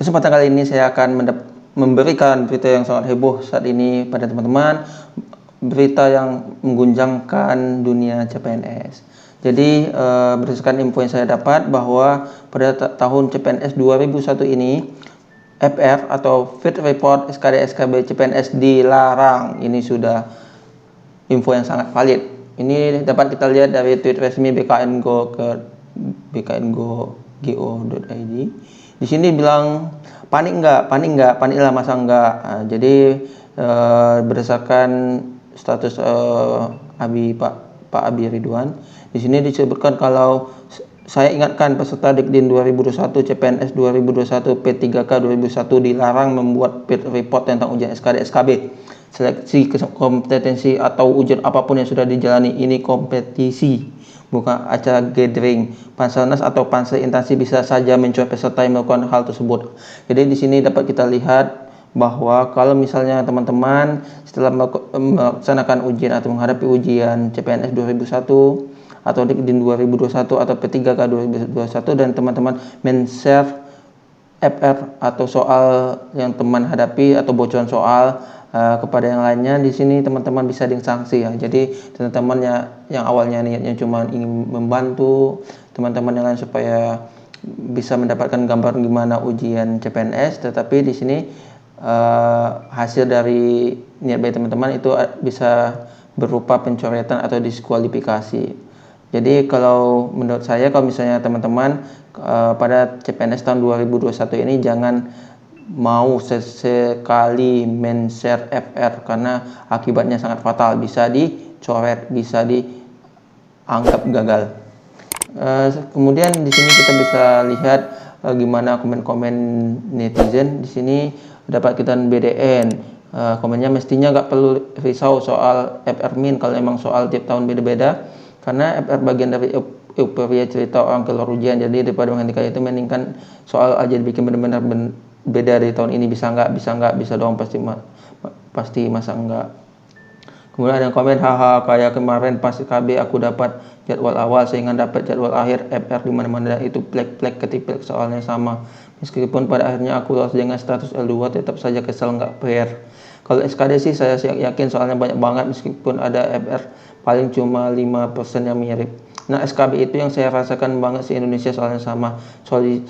Kesempatan kali ini saya akan memberikan berita yang sangat heboh saat ini pada teman-teman, berita yang mengguncangkan dunia CPNS. Jadi berdasarkan info yang saya dapat bahwa pada tahun CPNS 2001 ini FR atau Fit Report SKD SKB CPNS dilarang. Ini sudah info yang sangat valid. Ini dapat kita lihat dari tweet resmi BKN Go ke bkngo.go.id. Di sini bilang panik lah masa enggak. Nah, jadi berdasarkan status Pak Abi Ridwan, di sini disebutkan kalau saya ingatkan peserta Dikdin 2021 CPNS 2021 P3K 2001 dilarang membuat fit report tentang ujian SKD SKB. Seleksi kompetensi atau ujian apapun yang sudah dijalani ini kompetisi, bukan acara gathering. Panselnas atau pansel instansi bisa saja mencoba peserta yang melakukan hal tersebut. Jadi di sini dapat kita lihat bahwa kalau misalnya teman-teman setelah melaksanakan ujian atau menghadapi ujian CPNS 2001 atau Dikdin 2021 atau P3K 2021 dan teman-teman men-share FR atau soal yang teman hadapi atau bocoran soal kepada yang lainnya, di sini teman-teman bisa disanksi ya. Jadi teman-teman yang awalnya niatnya cuma ingin membantu teman-teman yang lain supaya bisa mendapatkan gambaran gimana ujian CPNS, tetapi di sini hasil dari niat baik teman-teman itu bisa berupa pencoretan atau diskualifikasi. Jadi kalau menurut saya, kalau misalnya teman-teman pada CPNS tahun 2021 ini jangan mau sesekali men-share FR karena akibatnya sangat fatal, bisa dicoret, bisa dianggap gagal. Kemudian di sini kita bisa lihat gimana komen-komen netizen. Di sini dapat kita BDN. Komennya mestinya nggak perlu risau soal FR min kalau emang soal tiap tahun beda-beda, karena FR bagian dari euforia cerita orang keluar ujian. Jadi daripada menghentikan itu, mendingkan soal aja dibikin benar-benar beda dari tahun ini. Bisa dong, pasti masa enggak. Kemudian ada komen, haha, kayak kemarin pas KB aku dapat jadwal awal sehingga dapat jadwal akhir FR di mana-mana itu plek-plek ketipik soalnya sama. Meskipun pada akhirnya aku lolos dengan status L2, tetap saja kesel nggak fair. Kalau SKD sih saya yakin soalnya banyak banget, meskipun ada FR paling cuma 5% yang mirip. Nah, SKB itu yang saya rasakan banget di Indonesia soalnya sama.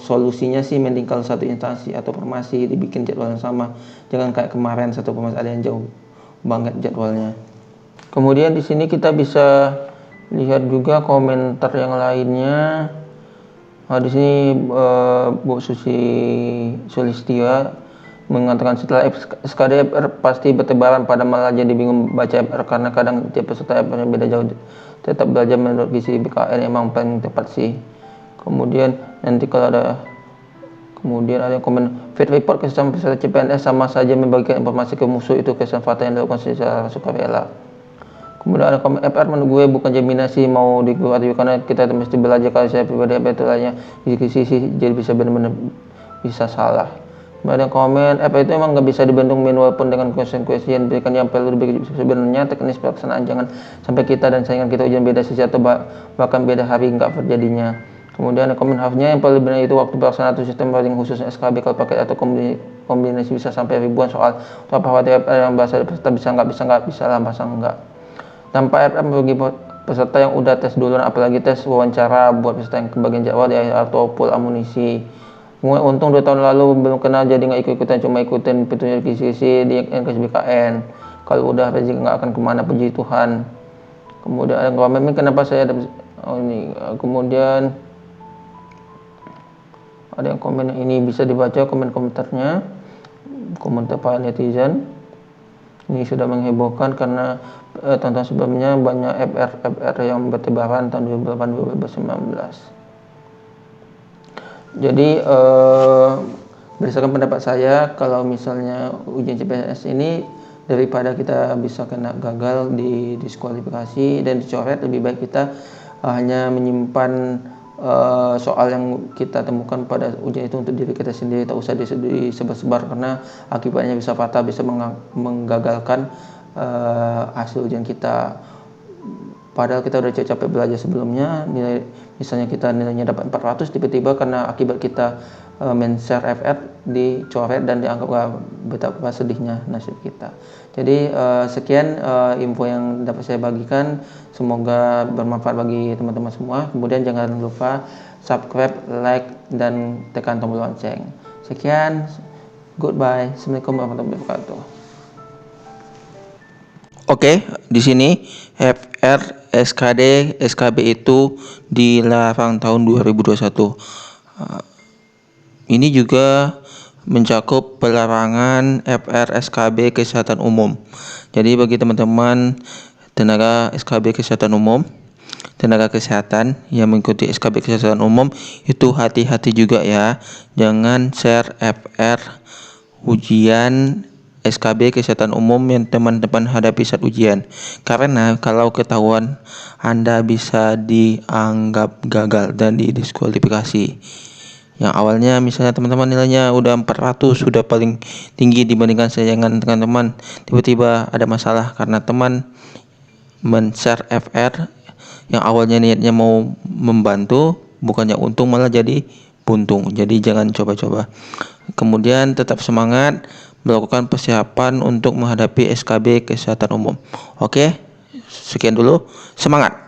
Solusinya sih mending kalau satu instansi atau formasi dibikin jadwal yang sama. Jangan kayak kemarin satu formasi ada yang jauh banget jadwalnya. Kemudian di sini kita bisa lihat juga komentar yang lainnya. Di sini Bu Susi Sulistia mengatakan setelah SKD FR pasti bertebaran, pada malah jadi bingung baca FR karena kadang tiap peserta FR-nya beda jauh. Tetap belajar menurut visi BKN emang paling tepat sih. Kemudian nanti kalau ada komen, fit report kesan peserta CPNS sama saja membagikan informasi ke musuh, itu kesan fatal yang dilakukan secara sukarela. Kemudian ada komen, FR menurut gue bukan jaminan sih mau dikeluar, karena kita mesti belajar. Kalau saya pribadi itu lainnya diskusi sih, jadi bisa benar-benar bisa salah. Kemudian komen, FR itu emang nggak bisa dibentuk walaupun dengan question yang berikan yang perlu diberikan. Sebenarnya teknis pelaksanaan, jangan sampai kita dan saingan kita ujian beda sisi atau bahkan beda hari nggak terjadinya. Kemudian ada komen, harusnya yang paling benar itu waktu pelaksanaan atau sistem paling khususnya SKB kalau pakai atau kombinasi bisa sampai ribuan soal. Atau apa FR yang bahasa peserta bisa nggak bisa lah, masa enggak. Tanpa FR bagi peserta yang udah tes duluan, apalagi tes wawancara buat peserta yang kebagian jadwal di akhir atau full amunisi. Untung 2 tahun lalu belum kenal, jadi nggak ikut-ikutan, cuma ikutin petunjuk kisi di NKSBKN. Kalau udah rezeki nggak akan kemana, puji Tuhan. Kemudian ada komen, kenapa saya ada kemudian ada yang komen ini bisa dibaca komentarnya, komentar para netizen. Ini sudah menghebohkan karena tahun sebelumnya banyak FR yang bertebaran tahun 2018-2019. Jadi berdasarkan pendapat saya, kalau misalnya ujian CPNS ini daripada kita bisa kena gagal, di diskualifikasi dan dicoret, lebih baik kita hanya menyimpan soal yang kita temukan pada ujian itu untuk diri kita sendiri, tak usah disebar-sebar karena akibatnya bisa fatal, bisa menggagalkan hasil ujian kita. padahal kita udah capek belajar sebelumnya, misalnya kita nilainya dapat 400, tiba-tiba karena akibat kita men-share FR dicoret dan dianggap betapa sedihnya nasib kita. Jadi sekian info yang dapat saya bagikan, semoga bermanfaat bagi teman-teman semua. Kemudian jangan lupa subscribe, like, dan tekan tombol lonceng. Sekian, goodbye. Assalamualaikum warahmatullahi wabarakatuh. Oke, di sini FR, SKD, SKB itu dilarang tahun 2021. Ini juga mencakup pelarangan FR, SKB kesehatan umum. Jadi bagi teman-teman tenaga SKB kesehatan umum, tenaga kesehatan yang mengikuti SKB kesehatan umum, itu hati-hati juga ya. Jangan share FR ujian SKB kesehatan umum yang teman-teman hadapi saat ujian, karena kalau ketahuan Anda bisa dianggap gagal dan didiskualifikasi. Yang awalnya misalnya teman-teman nilainya udah 400, sudah paling tinggi dibandingkan sayangan teman-teman, tiba-tiba ada masalah karena teman men-share FR yang awalnya niatnya mau membantu, bukannya untung malah jadi buntung. Jadi jangan coba-coba. Kemudian tetap semangat melakukan persiapan untuk menghadapi SKB kesehatan umum. Oke, sekian dulu, semangat.